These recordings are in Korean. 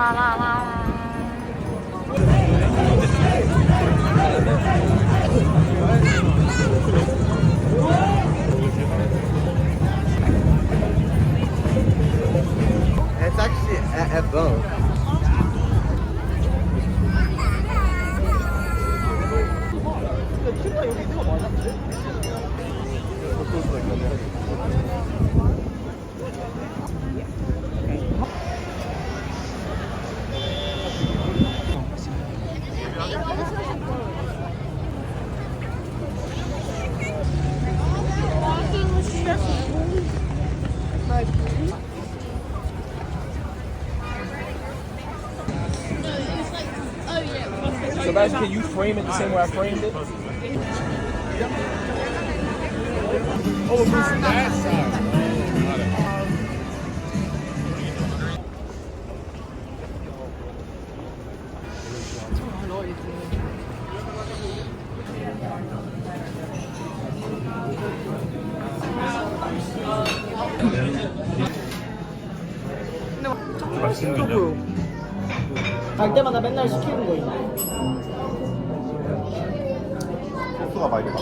It's actually a boat. Sebastian, can you frame it the same way I framed it? Oh, it's that side. 맛있어 보여. 갈 때마다 맨날 시키는 거 있네. 소스가 많이 나.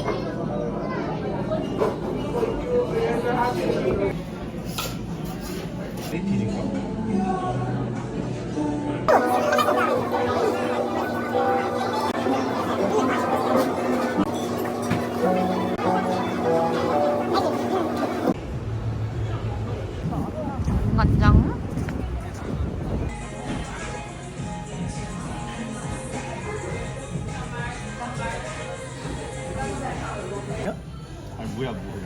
간장. 아니 뭐야 뭐야.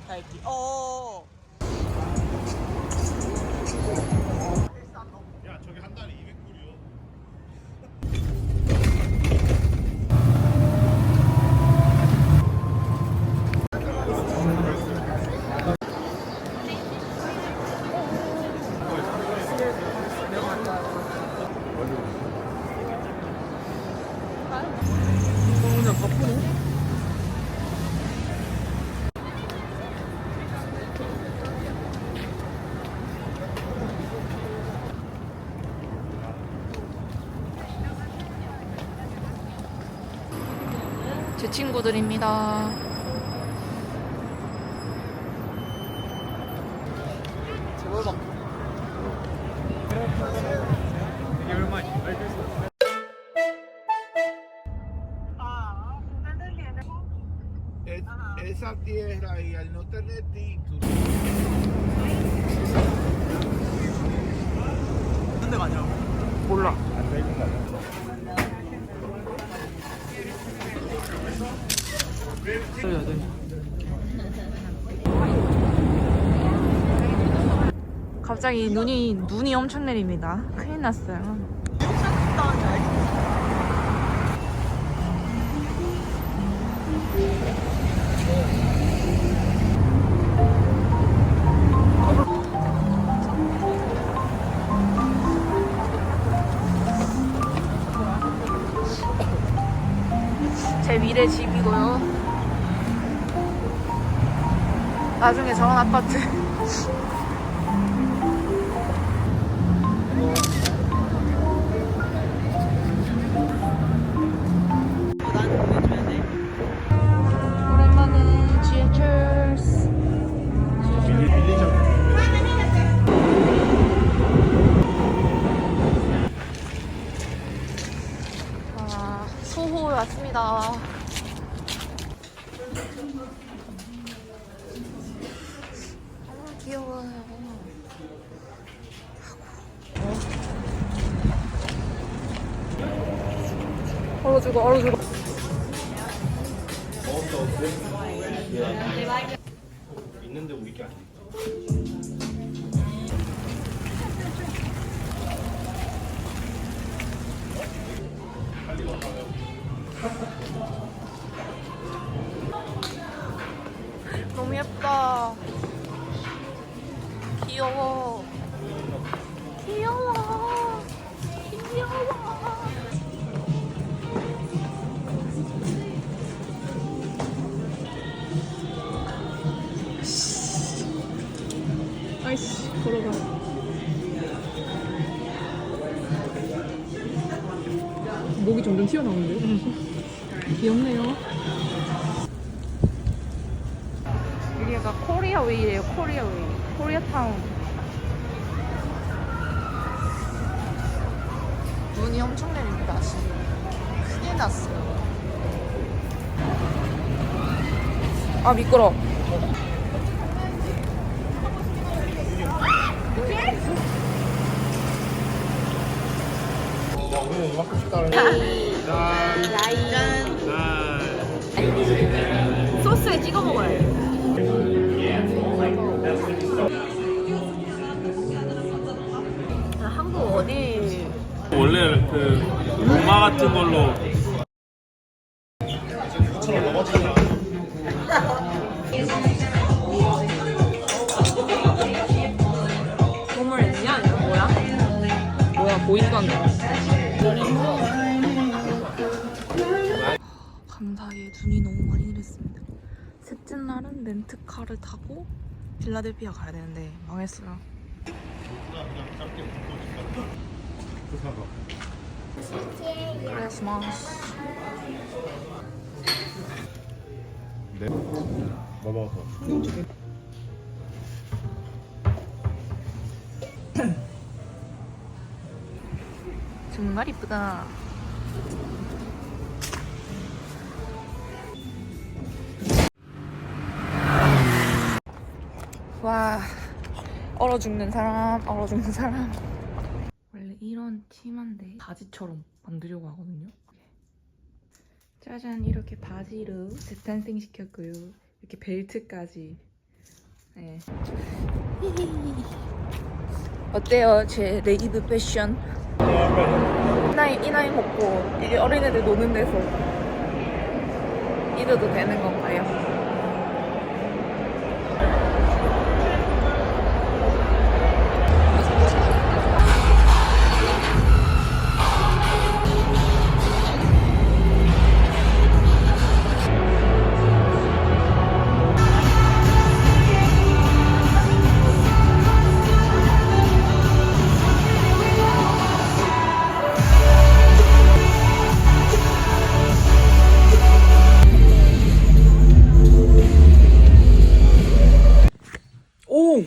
갈기. 어. 야 저기 한 달에 200불이요. 그냥 바쁘네. 제 친구들입니다. 대박. 이게 얼마지? Esa tierra y al no tener título. 무슨 데가 아니라고? 몰라. 안 되는 거 아니야? 그래야 돼. 갑자기 눈이 엄청 내립니다. 큰일 났어요. 제 미래 집이고요. 나중에 저런 아파트. 오랜만에 지하철. 소호에 왔습니다. 아, 귀여워요. 얼어주고. 있는데 우리 게 아니야. 너무 예쁘다. 귀여워. 아이씨. 걸어가. 목이 점점 튀어나오는데? 귀엽네요. 여기가 코리아웨이래요. 코리아웨이. 코리아타운. 눈이 엄청 내립니다. 지금 큰일 났어요. 아 미끄러. 오늘 이만큼씩 따르네. 소스에 찍어 먹어야 돼. 한국 어디? 원래 그 로마 같은 걸로 보물 있냐? 이거 뭐야? 뭐야, 보이지도 않네. 감사하게 눈이 너무 많이 내렸습니다. 셋째 날은 렌트카를 타고 필라델피아 가야 되는데 망했어요. 크리스마스. 네. 뭐 먹었어? 정말 이쁘다. 와, 얼어 죽는 사람, 얼어 죽는 사람. 원래 이런 치마인데 바지처럼 만들려고 하거든요. 짜잔, 이렇게 바지로 재탄생 시켰고요. 이렇게 벨트까지. 네. 어때요, 제 레이드 패션? 이 나이 먹고 이게 어린애들 노는 데서 이래도 되는 건가요? 오!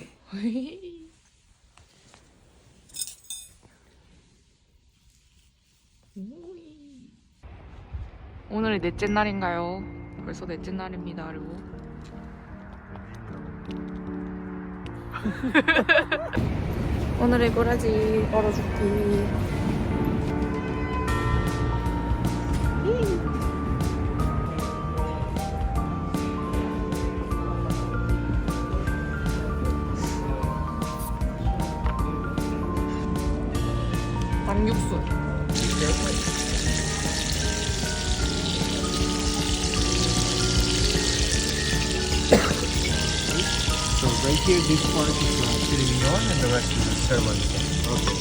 오늘이 넷째 날인가요? 벌써 넷째 날입니다, 그리고 오늘의 꼬라지 얼어 죽기. 닭육수. So right here, this part is filet mignon and the rest is sirloin. Okay.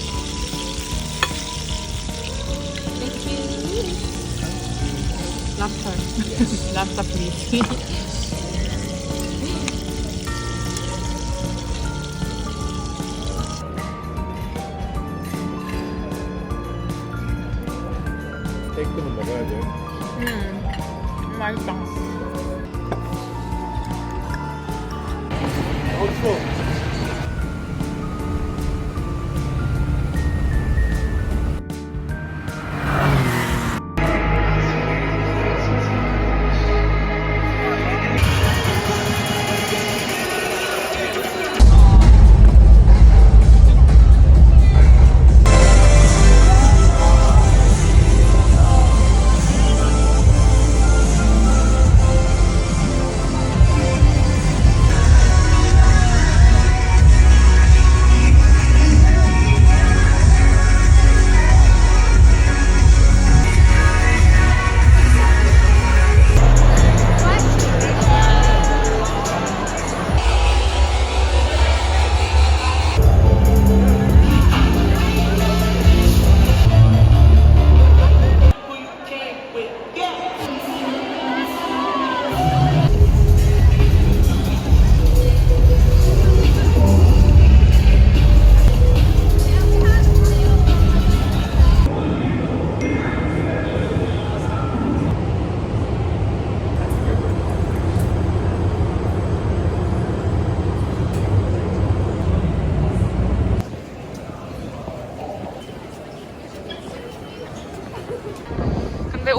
랍스터. 랍스터 프리티. 스테이크는 먹어야 돼. 맛있다. 어디서?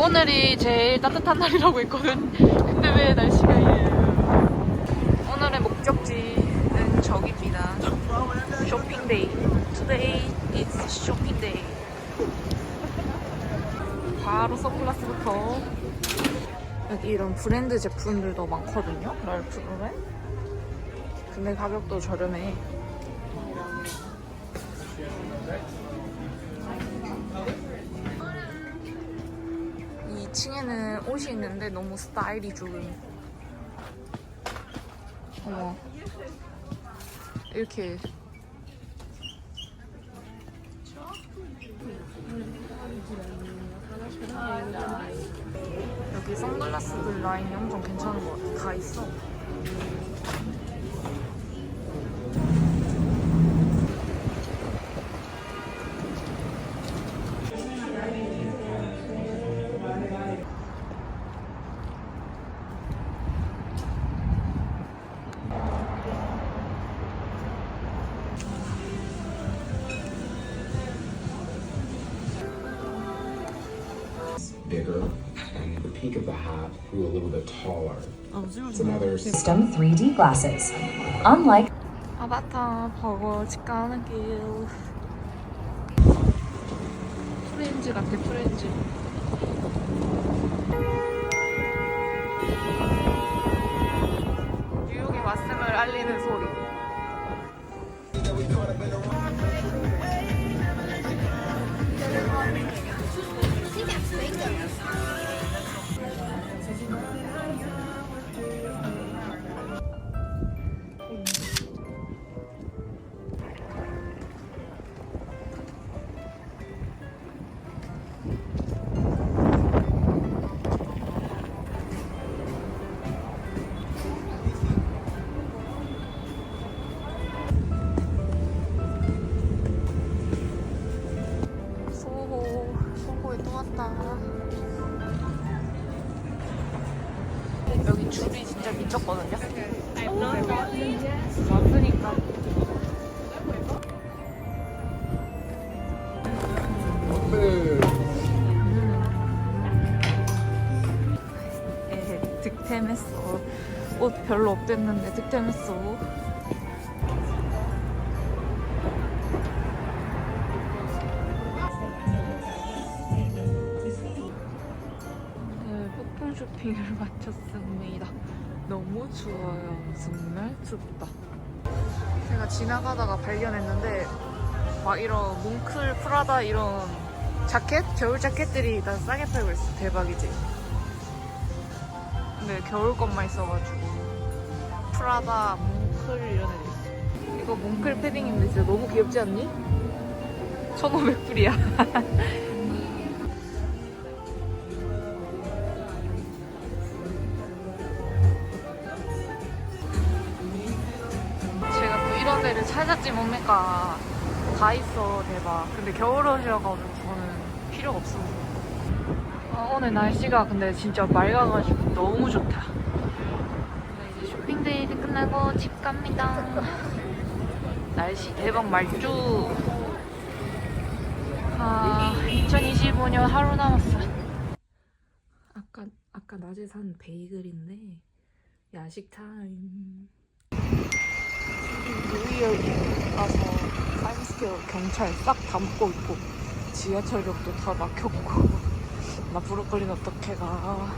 오늘이 제일 따뜻한 날이라고 했거든. 근데 왜 날씨가 이래요? 오늘의 목적지는 저기입니다. 쇼핑데이. Today is shopping day. 바로 선글라스부터. 여기 이런 브랜드 제품들도 많거든요. 랄프 로렌. 근데 가격도 저렴해. 2층에는 옷이 있는데 너무 스타일이 좋은. 어머. 이렇게. 여기 선글라스들 라인이 엄청 괜찮은 것 같아. 다 있어. bigger, and the peak of the hat grew a little bit taller. It's another System 3D glasses. Unlike 아바타 버거 집 가는 길. 프렌즈 같아, 프렌즈. 뉴욕에 왔음을 알리는 소리. 소호에 또 왔다. 여기 줄이 진짜 미쳤거든요. 왔으니까. 득템했어. 옷 별로 없댔는데 득템했어. 폭풍 쇼핑을 마쳤습니다. 너무 추워요. 정말 춥다. 제가 지나가다가 발견했는데 막 이런 몽클, 프라다 이런 자켓? 겨울 자켓들이 다 싸게 팔고 있어. 대박이지? 근데 겨울 것만 있어가지고 프라다, 몽클 이런 애들 있어. 이거 몽클 패딩인데 진짜 너무 귀엽지 않니? 1,500불이야. 이런 데를 찾았지 뭡니까. 다 있어. 대박. 근데 겨울옷이라가지고 저는 필요가 없어. 오늘 날씨가 근데 진짜 맑아가지고 너무 좋다. 이제 쇼핑데이 끝나고 집 갑니다. 날씨 대박 맑죠. 2025년 하루 남았어. 아까 낮에 산 베이글인데 야식 타임. 뉴이어 가서 타임스퀘어 경찰 싹 다 묶고 있고 지하철역도 다 막혔고 나 브루클린 어떻게 가.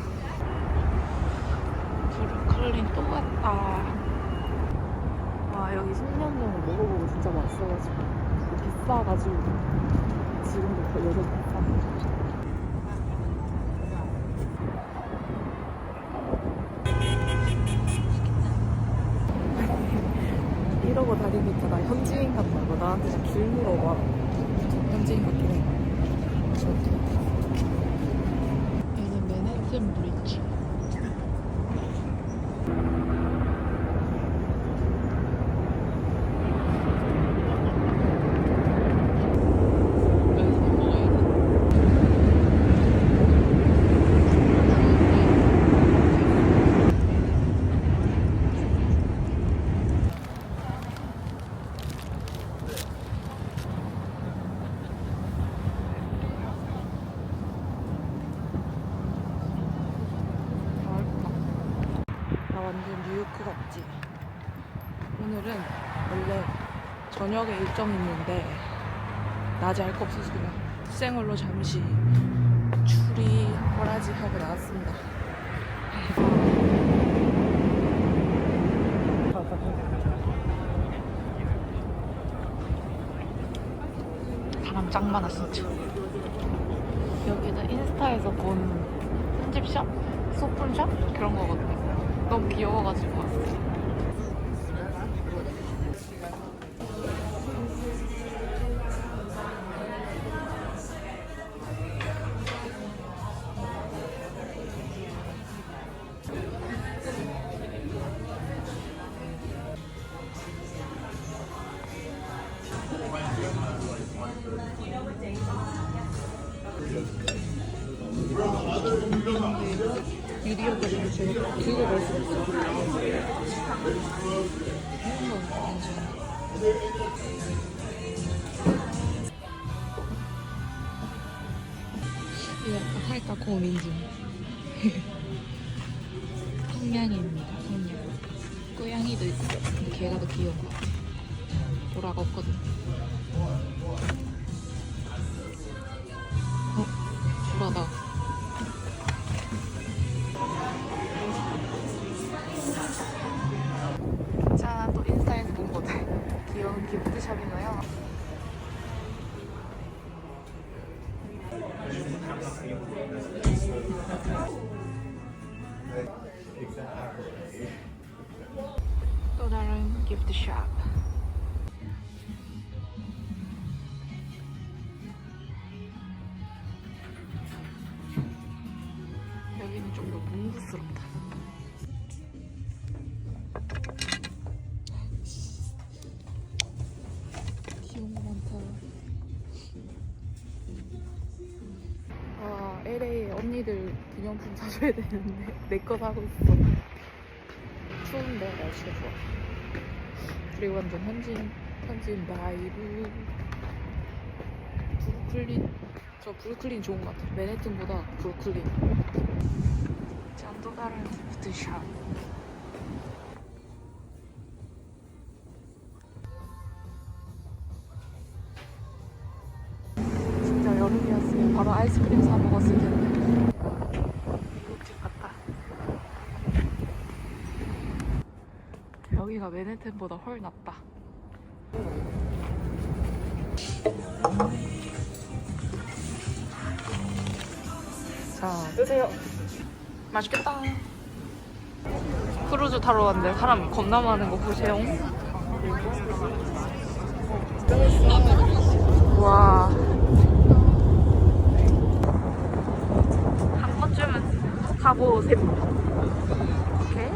브루클린 또 왔다. 와 여기 송년회는 먹어보고 진짜 맛있어가지고 비싸가지고 지금부터 여전 비싸. 이러고 다니니까 나 현지인 같다고 나한테 좀 길 물어봐. 현지인 같긴 해. 여기는 맨해튼 브리지. 저녁에 일정이 있는데 낮에 할 거 없어서 그냥 생얼로 잠시 추리 호라지 하고 나왔습니다. 사람 짱 많아 진짜. 여기는 인스타에서 본 편집샵? 소품샵? 그런 거거든요. 너무 귀여워가지고 왔어요. 미디어 그리고 제가 그거 볼 수 없어. 이거 약간 할까 고민 중. 황냥이입니다. 황냥. 고양이도 있어. 근데 걔가 더 귀여운 것 같아. 보라가 없거든. 보라다. 자, 또 인스타에서 본 것들. 귀여운 기프트샵이고요. 또 다른 기프트샵. 여기는 좀 더 몽구스럽다. 귀여운 거 많다. 아, LA 언니들 기념품 사줘야 되는데 내 거 사고 있어. 추운데 날씨가 좋아. 그리고 완전 현지인 바이브. 브루클린. 저 브루클린 좋은 것 같아. 맨해튼보다 브루클린. 짠, 또 다른 기프트샵. 진짜 여름이었으면 바로 아이스크림 사 먹었을 텐데. 미국집 같다. 여기가 맨해튼보다 훨 낫다. 자, 드세요. 맛있겠다. 크루즈 타러 왔는데 사람 겁나 많은 거 보세요. 와. 한 번쯤은 가보세요. 오케이.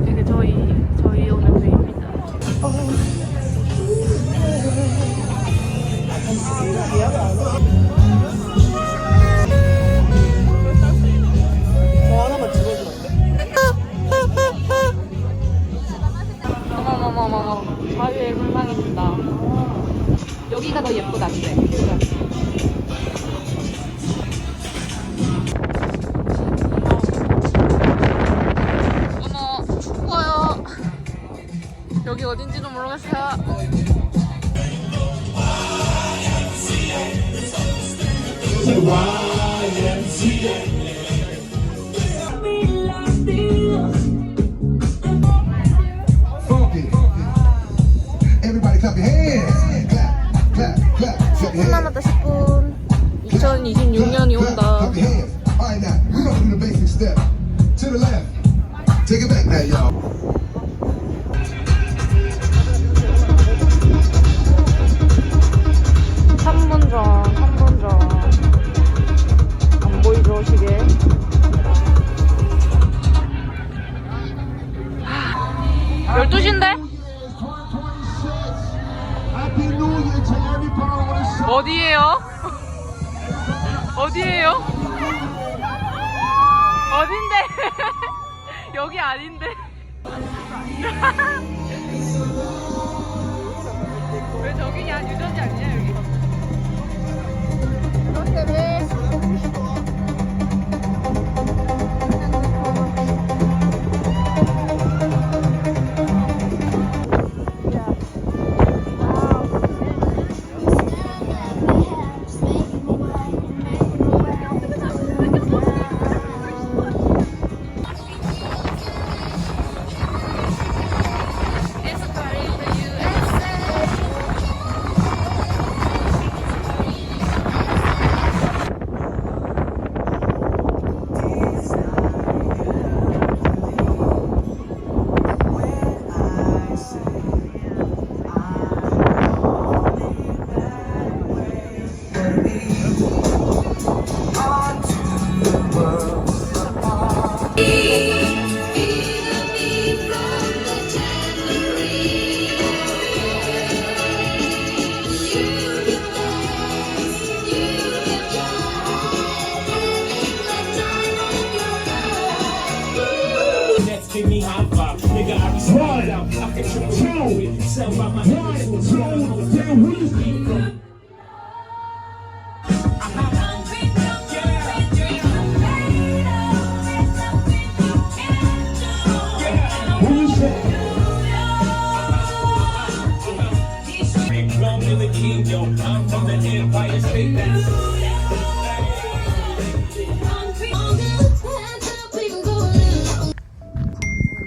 이게 저희 오늘 회입니다. 저 하나만 집어주면 안 돼? 어머머머머머. 자유의 불망입니다. 여기가 더 예쁘다는데. 어머, 추워요. 여기 어딘지도 모르겠어요. Everybody clap your hands. Clap, clap, clap. Clap your hands. 남았다 10분. 2026년이 온다. Clap your hands. All right, now we're gonna do the basic step. To the left. Take it back now, y'all. 3분 전. 안 보이죠, 시계? 12시인데? Happy New Year to everybody. 어디에요? 어디에요? 어딘데? 여기 아닌데? 왜 저기냐? 유전지 아니냐 여기?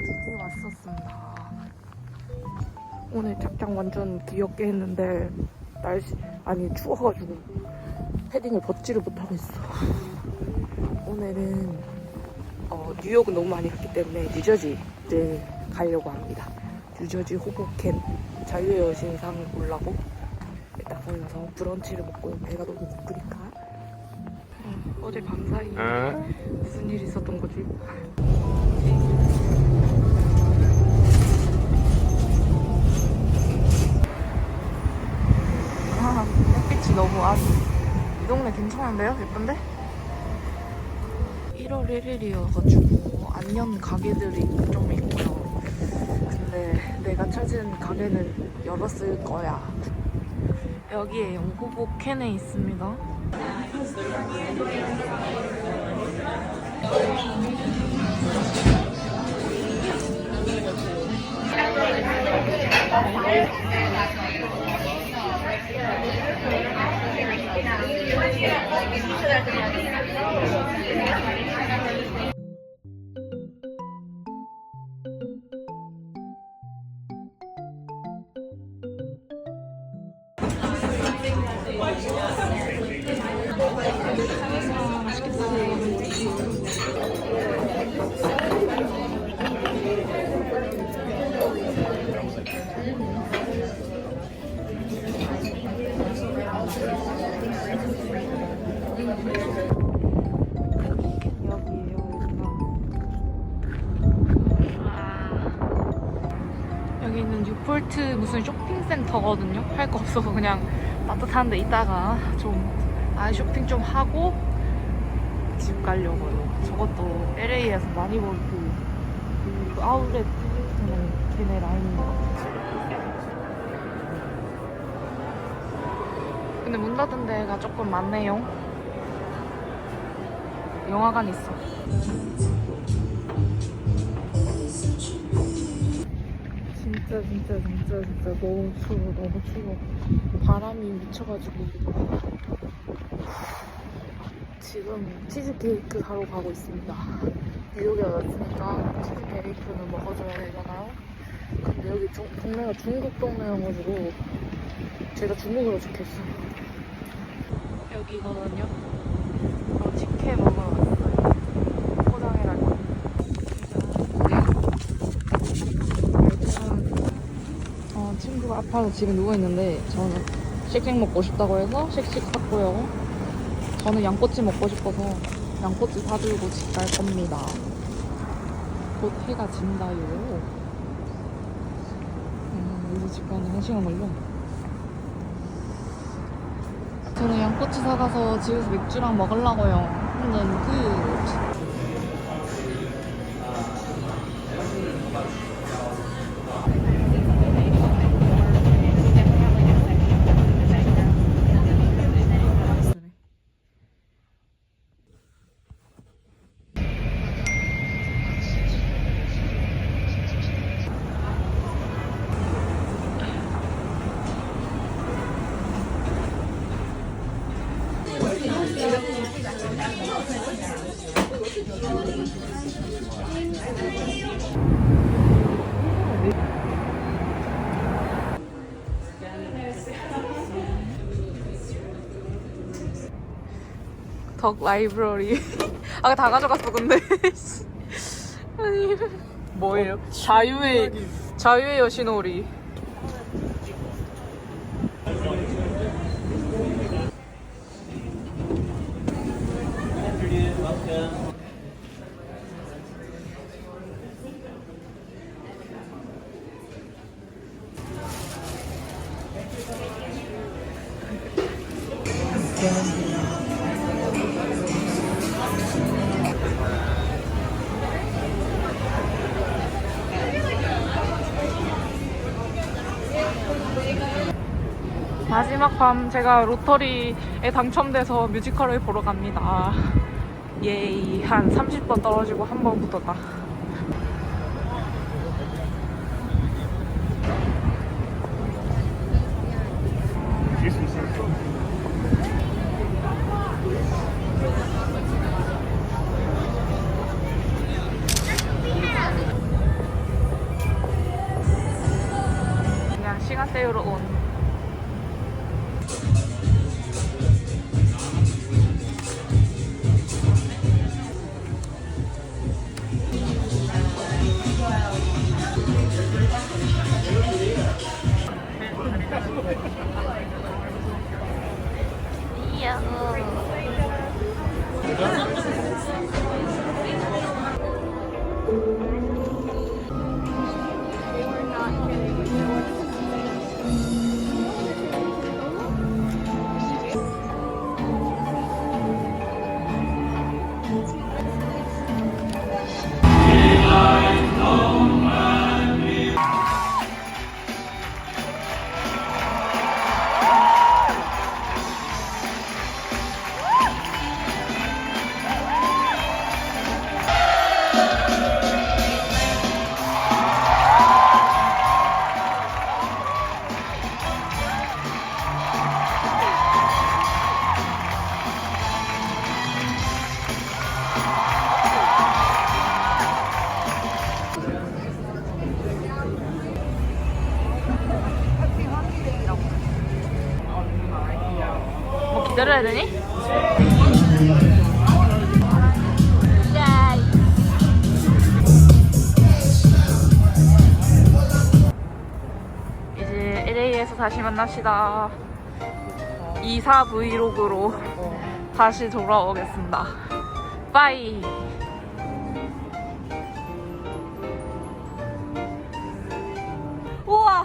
드디어 왔었습니다. 오늘 착장 완전 귀엽게 했는데 추워가지고 패딩을 벗지를 못하고 있어. 오늘은 뉴욕은 너무 많이 갔기 때문에 뉴저지를 가려고 합니다. 뉴저지 호보켄 자유의 여신상 보려고 일단 거기 가서 브런치를 먹고 배가 너무 고프니까 어제 밤 사이에 무슨 일이 있었던 거지? 햇빛이 너무 이 동네 괜찮은데요? 예쁜데? 1월 1일이어가지고 안 연 가게들이 좀 있고요. 근데 내가 찾은 가게는 열었을 거야. 여기에 호보켄에 있습니다. 여기는 뉴폴트 무슨 쇼핑센터거든요. 할 거 없어서 그냥 따뜻한 데 있다가 좀 쇼핑 좀 하고 집 가려고요. 저것도 LA에서 많이 볼 그 아울렛 걔네 라인인 것 같아요. 근데 문 닫은 데가 조금 많네요. 영화관 있어. 진짜 너무 추워. 바람이 미쳐가지고 지금 치즈케이크 사러 가고 있습니다. 뉴욕에 왔으니까 치즈케이크는 먹어줘야 되잖아요. 근데 여기 동네가 중국 동네여가지고 제가 중국어로 적혀있어요. 여기거든요. 치킨 먹으러 왔어요. 포장해라고. 친구가 아파서 집에 누워있는데 저는 쉑쉑 먹고 싶다고 해서 쉑쉑 샀고요. 저는 양꼬치 먹고 싶어서 양꼬치 사들고 집 갈 겁니다. 곧 해가 진다요. 여기서 집 가는 1시간 걸려. 저는 양꼬치 사가서 집에서 맥주랑 먹으려고요. 근데 덕 라이브러리. 아, 다 가져갔어, 근데. 아니, 뭐예요? 자유의 여신오리. 마지막 밤 제가 로터리에 당첨돼서 뮤지컬을 보러 갑니다. 예이. 한 30번 떨어지고 한 번 붙었다. 그냥 시간 때우러 온. 뭐 기다려야 되니? 이제 LA에서 다시 만납시다. 2사 브이로그로 다시 돌아오겠습니다. 빠이. 우와.